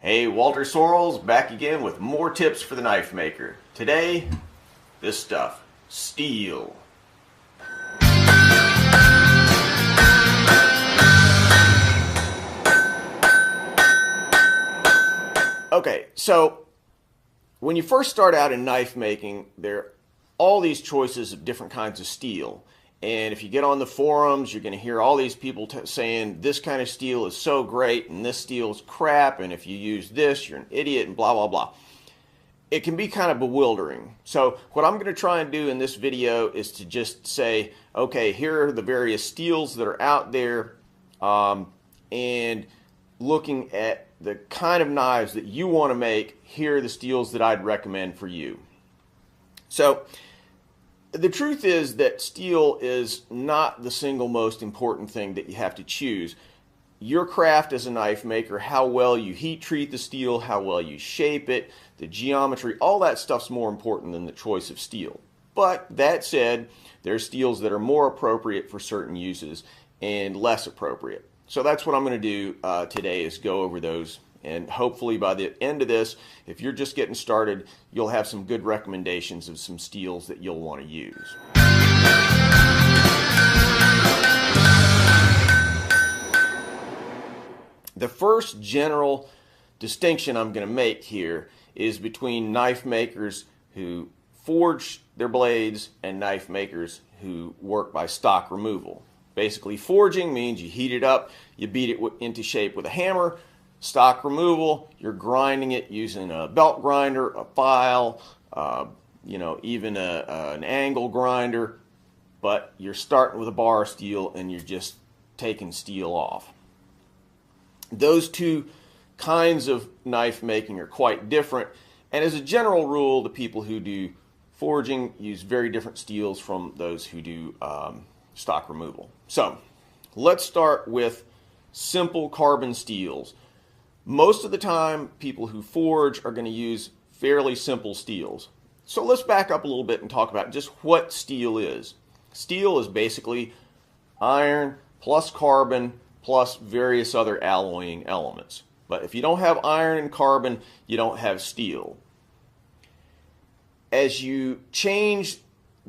Hey, Walter Sorrells back again with more tips for the knife maker. Today, this stuff, steel. Okay, so when you first start out in knife making, there are all these choices of different kinds of steel. And if you get on the forums, you're going to hear all these people saying this kind of steel is so great and this steel is crap, and if you use this, you're an idiot, and blah, blah, blah. It can be kind of bewildering. So what I'm going to try and do in this video is to just say, okay, here are the various steels that are out there, and looking at the kind of knives that you want to make, here are the steels that I'd recommend for you. So the truth is that steel is not the single most important thing that you have to choose. Your craft as a knife maker, how well you heat treat the steel, how well you shape it, the geometry, all that stuff's more important than the choice of steel. But that said, there are steels that are more appropriate for certain uses and less appropriate. So that's what I'm going to do today, is go over those. And hopefully by the end of this, if you're just getting started, you'll have some good recommendations of some steels that you'll want to use. The first general distinction I'm going to make here is between knife makers who forge their blades and knife makers who work by stock removal. Basically, forging means you heat it up, you beat it into shape with a hammer. Stock removal, you're grinding it using a belt grinder, a file, even an angle grinder, but you're starting with a bar of steel and you're just taking steel off. Those two kinds of knife making are quite different, and as a general rule, the people who do forging use very different steels from those who do stock removal. So let's start with simple carbon steels. Most of the time, people who forge are going to use fairly simple steels. So let's back up a little bit and talk about just what steel is. Steel is basically iron plus carbon plus various other alloying elements. But if you don't have iron and carbon, you don't have steel. As you change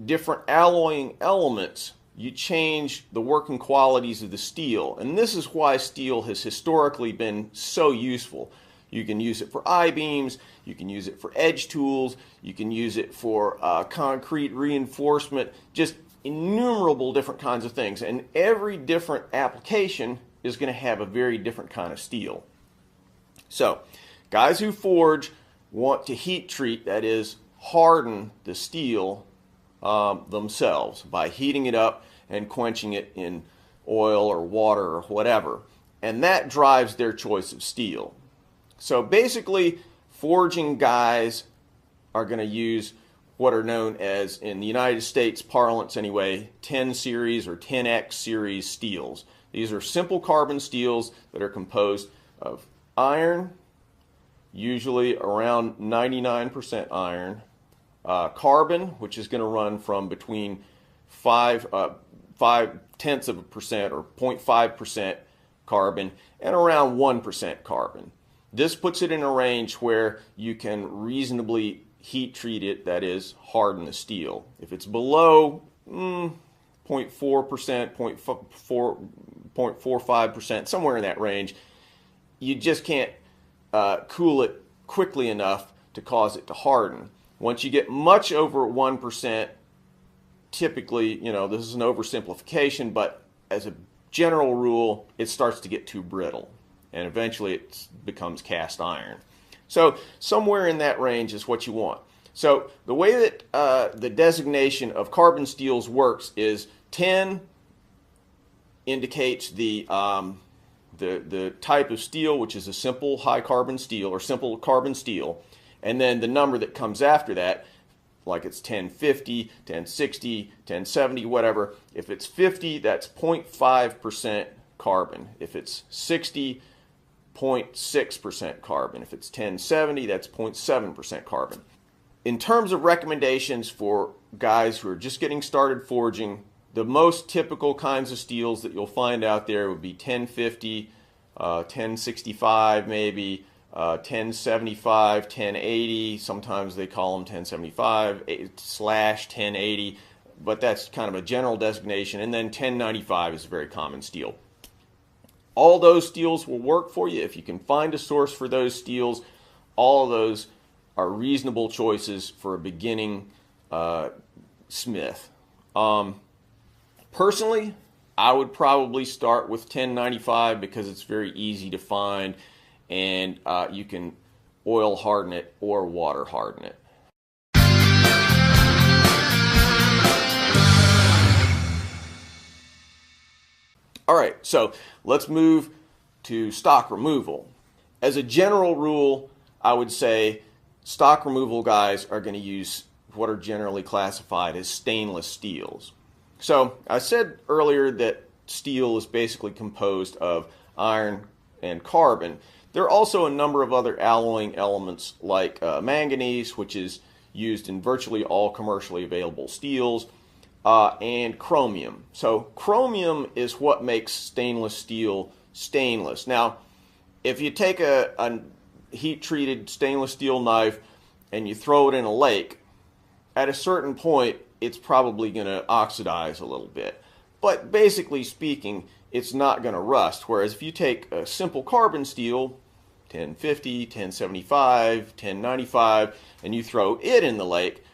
different alloying elements, you change the working qualities of the steel. And this is why steel has historically been so useful. You can use it for I-beams, you can use it for edge tools, you can use it for concrete reinforcement, just innumerable different kinds of things. And every different application is going to have a very different kind of steel. So, guys who forge want to heat treat, that is, harden the steel themselves by heating it up and quenching it in oil or water or whatever. And that drives their choice of steel. So basically, forging guys are going to use what are known as, in the United States parlance anyway, 10 series or 10X series steels. These are simple carbon steels that are composed of iron, usually around 99% iron, carbon, which is going to run from between 0.5% or 0.5% carbon, and around 1% carbon. This puts it in a range where you can reasonably heat treat it, that is, harden the steel. If it's below 0.4%, 0.45%, somewhere in that range, you just can't cool it quickly enough to cause it to harden. Once you get much over 1%, typically, this is an oversimplification, but as a general rule, it starts to get too brittle, and eventually it becomes cast iron. So somewhere in that range is what you want. So the way that the designation of carbon steels works is 10 indicates the type of steel, which is a simple high carbon steel or simple carbon steel, and then the number that comes after that, like it's 1050, 1060, 1070, whatever. If it's 50, that's 0.5% carbon. If it's 60, 0.6% carbon. If it's 1070, that's 0.7% carbon. In terms of recommendations for guys who are just getting started forging, the most typical kinds of steels that you'll find out there would be 1050, 1065 maybe, 1075, 1080, sometimes they call them 1075 slash 1080, but that's kind of a general designation. And then 1095 is a very common steel. All those steels will work for you if you can find a source for those steels. All of those are reasonable choices for a beginning smith. Personally, I would probably start with 1095 because it's very easy to find, and you can oil harden it or water harden it. All right, so let's move to stock removal. As a general rule, I would say stock removal guys are going to use what are generally classified as stainless steels. So I said earlier that steel is basically composed of iron and carbon. There are also a number of other alloying elements like manganese, which is used in virtually all commercially available steels, and chromium. So chromium is what makes stainless steel stainless. Now, if you take a heat-treated stainless steel knife and you throw it in a lake, at a certain point, it's probably going to oxidize a little bit. But basically speaking, it's not going to rust. Whereas if you take a simple carbon steel, 1050, 1075, 1095, and you throw it in the lake,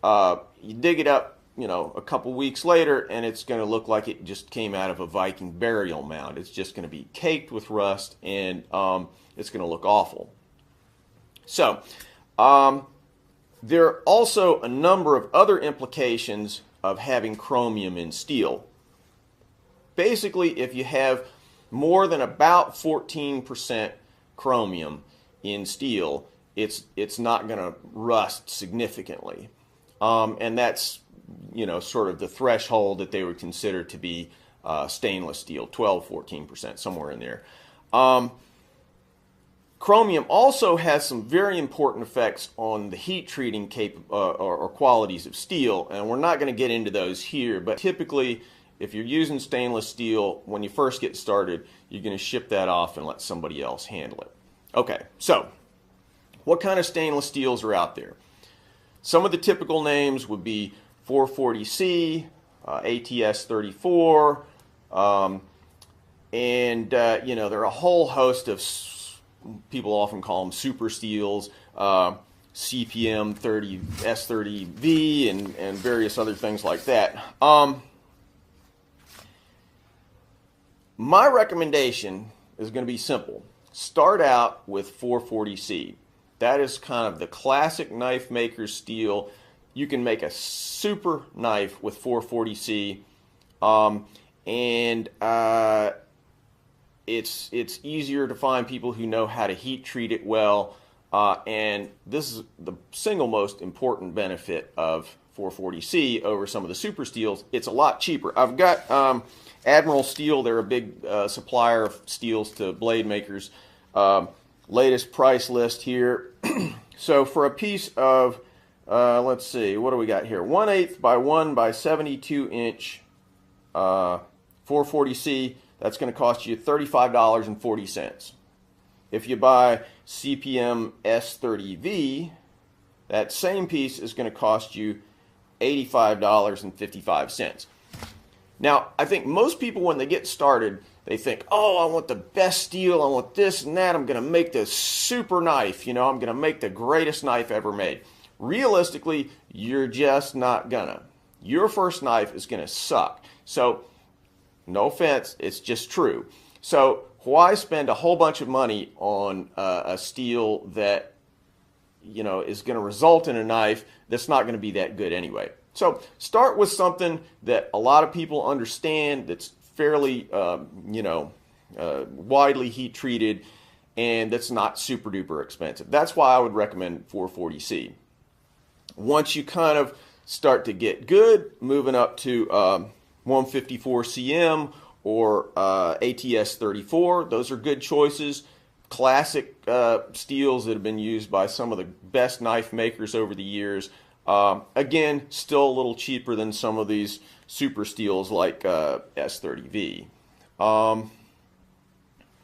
you dig it up, a couple weeks later, and it's going to look like it just came out of a Viking burial mound. It's just going to be caked with rust, and it's going to look awful. So, there are also a number of other implications of having chromium in steel. Basically, if you have more than about 14% chromium in steel, it's not going to rust significantly. And that's, sort of the threshold that they would consider to be stainless steel, 12-14%, somewhere in there. Chromium also has some very important effects on the heat treating or qualities of steel, and we're not going to get into those here, but typically if you're using stainless steel, when you first get started, you're going to ship that off and let somebody else handle it. Okay, so what kind of stainless steels are out there? Some of the typical names would be 440C, ATS 34, and there are a whole host of, people often call them super steels, CPM 30, S30V, and various other things like that. My recommendation is going to be simple. Start out with 440C. That is kind of the classic knife maker's steel. You can make a super knife with 440C, and it's easier to find people who know how to heat treat it well, and this is the single most important benefit of 440C over some of the super steels. It's a lot cheaper. I've got Admiral Steel. They're a big supplier of steels to blade makers. Latest price list here. So for a piece of, let's see, what do we got here? 1/8 by 1 by 72 inch 440C, that's going to cost you $35.40. If you buy CPM S30V, that same piece is going to cost you $85.55. Now, I think most people, when they get started, they think, oh, I want the best steel, I want this and that, I'm going to make this super knife, I'm going to make the greatest knife ever made. Realistically, you're just not gonna. Your first knife is going to suck. So, no offense, it's just true. So, why spend a whole bunch of money on a steel that, is going to result in a knife that's not going to be that good anyway? So, start with something that a lot of people understand, that's fairly, widely heat treated, and that's not super duper expensive. That's why I would recommend 440C. Once you kind of start to get good, moving up to 154 CM or ATS 34, those are good choices. Classic steels that have been used by some of the best knife makers over the years. Again, still a little cheaper than some of these super steels like S30V.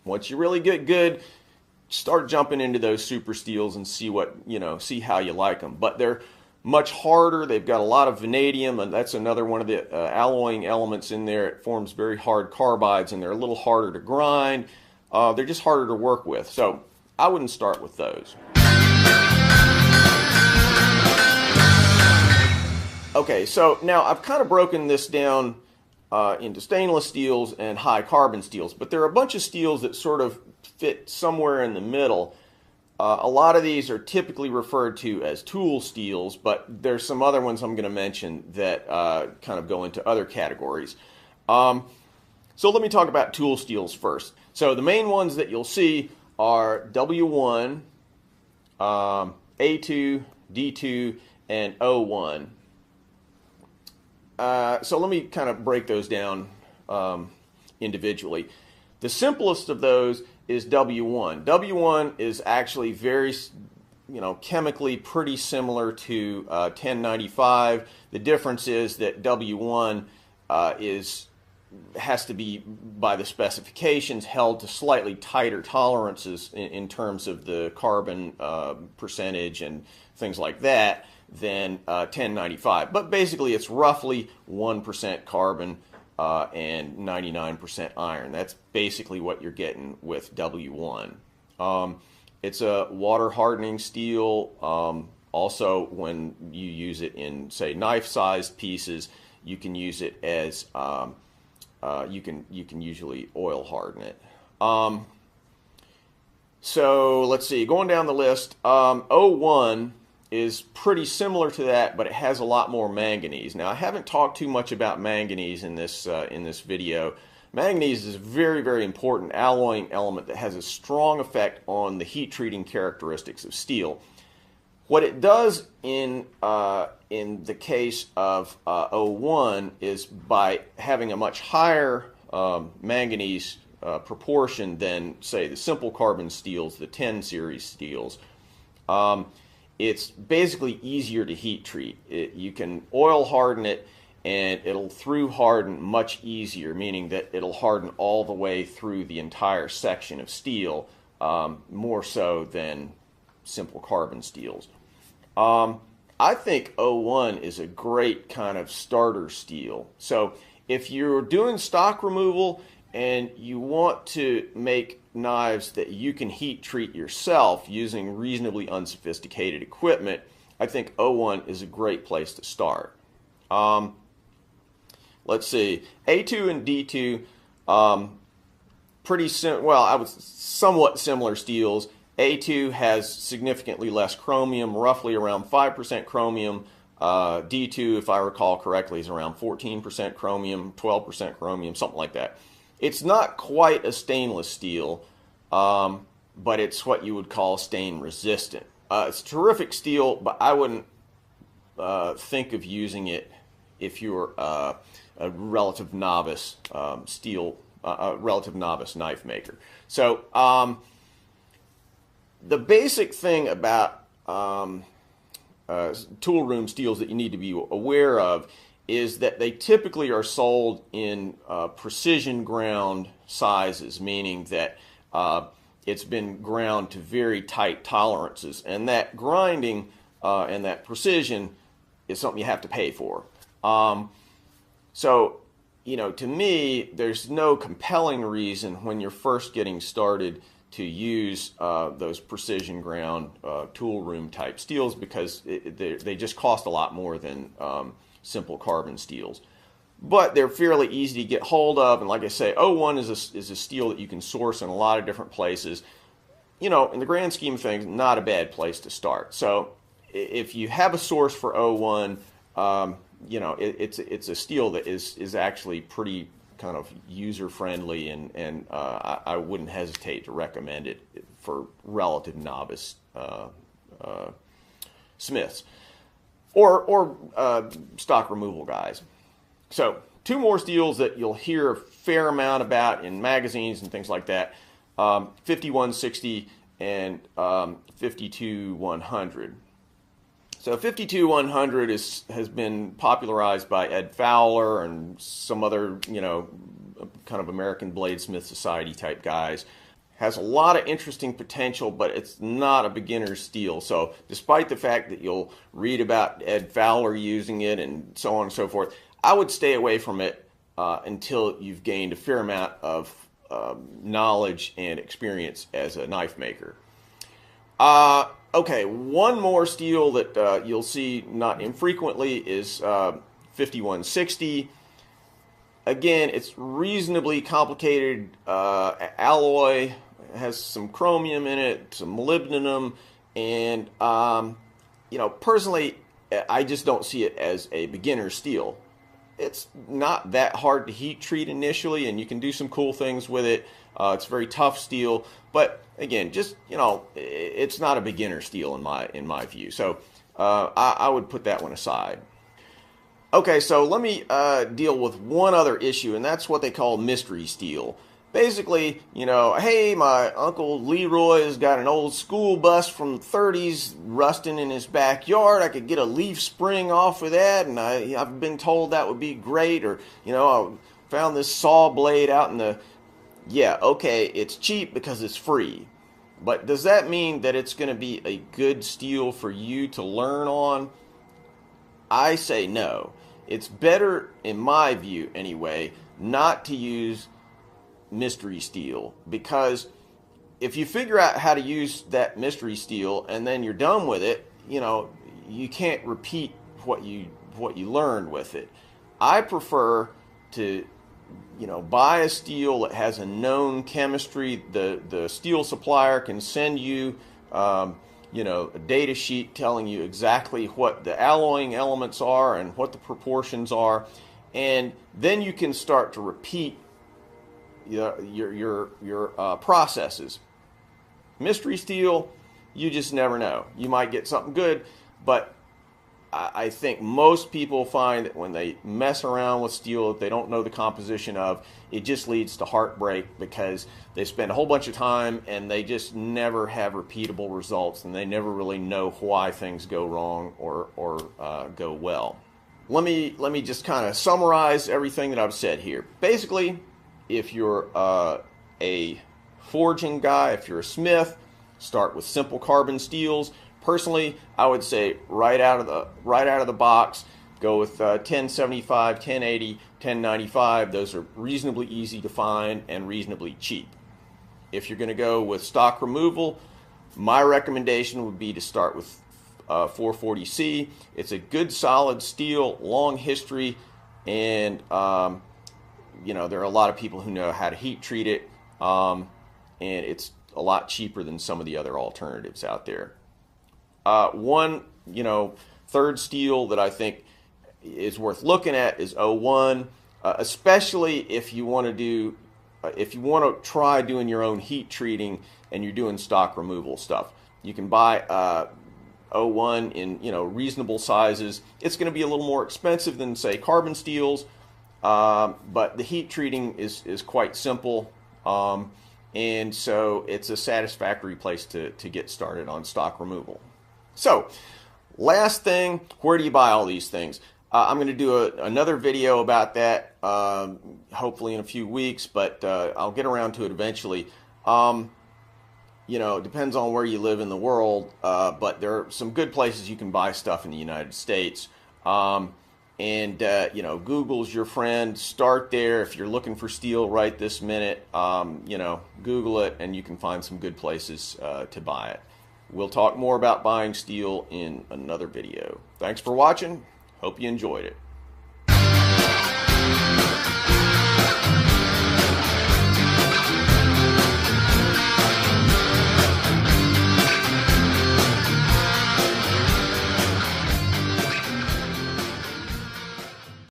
Once you really get good, start jumping into those super steels and see how you like them. But they're much harder. They've got a lot of vanadium, and that's another one of the alloying elements in there. It forms very hard carbides, and they're a little harder to grind. They're just harder to work with. So I wouldn't start with those. Okay, so now I've kind of broken this down into stainless steels and high carbon steels, but there are a bunch of steels that sort of fit somewhere in the middle. A lot of these are typically referred to as tool steels, but there's some other ones I'm going to mention that kind of go into other categories. So let me talk about tool steels first. So the main ones that you'll see are W1, A2, D2, and O1. So let me kind of break those down individually. The simplest of those is W1. W1 is actually very, chemically pretty similar to 1095. The difference is that W1 has to be, by the specifications, held to slightly tighter tolerances in terms of the carbon percentage and things like that than 1095. But basically it's roughly 1% carbon and 99% iron. That's basically what you're getting with W1. It's a water hardening steel. Also, when you use it in, say, knife-sized pieces, you can use it as you can usually oil harden it. So let's see, going down the list, O1 is pretty similar to that, but it has a lot more manganese. Now, I haven't talked too much about manganese in this video. Manganese is a very, very important alloying element that has a strong effect on the heat treating characteristics of steel. What it does in the case of O1 is, by having a much higher manganese proportion than, say, the simple carbon steels, the 10 series steels, it's basically easier to heat treat. You can oil harden it, and it'll through harden much easier, meaning that it'll harden all the way through the entire section of steel, more so than simple carbon steels. I think O1 is a great kind of starter steel. So if you're doing stock removal and you want to make knives that you can heat treat yourself using reasonably unsophisticated equipment, I think O1 is a great place to start. Let's see, A2 and D2, somewhat similar steels. A2 has significantly less chromium, roughly around 5% chromium. D2, if I recall correctly, is around 14% chromium, 12% chromium, something like that. It's not quite a stainless steel, but it's what you would call stain resistant. It's a terrific steel, but I wouldn't think of using it if you're a relative novice relative novice knife maker. So the basic thing about tool room steels that you need to be aware of is that they typically are sold in precision ground sizes, meaning that it's been ground to very tight tolerances, and that grinding and that precision is something you have to pay for. So, to me, there's no compelling reason when you're first getting started to use those precision ground tool room type steels, because they just cost a lot more than simple carbon steels. But they're fairly easy to get hold of, and like I say, O1 is a steel that you can source in a lot of different places. In the grand scheme of things, not a bad place to start. So if you have a source for O1, it's a steel that is actually pretty kind of user-friendly, and I wouldn't hesitate to recommend it for relative novice smiths or stock removal guys. So two more steels that you'll hear a fair amount about in magazines and things like that, 5160 and 52100. So 52100 has been popularized by Ed Fowler and some other, kind of American Bladesmith Society type guys. has a lot of interesting potential, but it's not a beginner's steel. So despite the fact that you'll read about Ed Fowler using it and so on and so forth, I would stay away from it until you've gained a fair amount of knowledge and experience as a knife maker. Okay, one more steel that you'll see not infrequently is 5160. Again, it's reasonably complicated alloy. It has some chromium in it, some molybdenum, and personally, I just don't see it as a beginner steel. It's not that hard to heat treat initially, and you can do some cool things with it. It's very tough steel, but again, just it's not a beginner steel in my view. So I would put that one aside. Okay, so let me deal with one other issue, and that's what they call mystery steel. Basically, hey, my Uncle Leroy's got an old school bus from the 30s rusting in his backyard. I could get a leaf spring off of that, and I've been told that would be great. Or, I found this saw blade out in the... Yeah, okay, it's cheap because it's free. But does that mean that it's going to be a good steel for you to learn on? I say no. It's better, in my view anyway, not to use mystery steel, because if you figure out how to use that mystery steel and then you're done with it, you can't repeat what you learned with it. I prefer to buy a steel that has a known chemistry. The steel supplier can send you a data sheet telling you exactly what the alloying elements are and what the proportions are, and then you can start to repeat your processes. Mystery steel, you just never know. You might get something good, but I think most people find that when they mess around with steel that they don't know the composition of, it just leads to heartbreak, because they spend a whole bunch of time and they just never have repeatable results, and they never really know why things go wrong or go well. Let me just kind of summarize everything that I've said here. Basically, if you're a forging guy, if you're a smith, start with simple carbon steels. Personally, I would say right out of the box, go with 1075, 1080, 1095. Those are reasonably easy to find and reasonably cheap. If you're going to go with stock removal, my recommendation would be to start with 440C. It's a good solid steel, long history, and there are a lot of people who know how to heat treat it, and it's a lot cheaper than some of the other alternatives out there. One, third steel that I think is worth looking at is 01, especially if you want to try doing your own heat treating and you're doing stock removal stuff. You can buy 01 in reasonable sizes. It's going to be a little more expensive than, say, carbon steels, but the heat treating is quite simple, and so it's a satisfactory place to get started on stock removal. So, last thing, where do you buy all these things? I'm going to do another video about that, hopefully in a few weeks, but I'll get around to it eventually. It depends on where you live in the world, but there are some good places you can buy stuff in the United States. Google's your friend. Start there. If you're looking for steel right this minute, Google it and you can find some good places to buy it. We'll talk more about buying steel in another video. Thanks for watching. Hope you enjoyed it.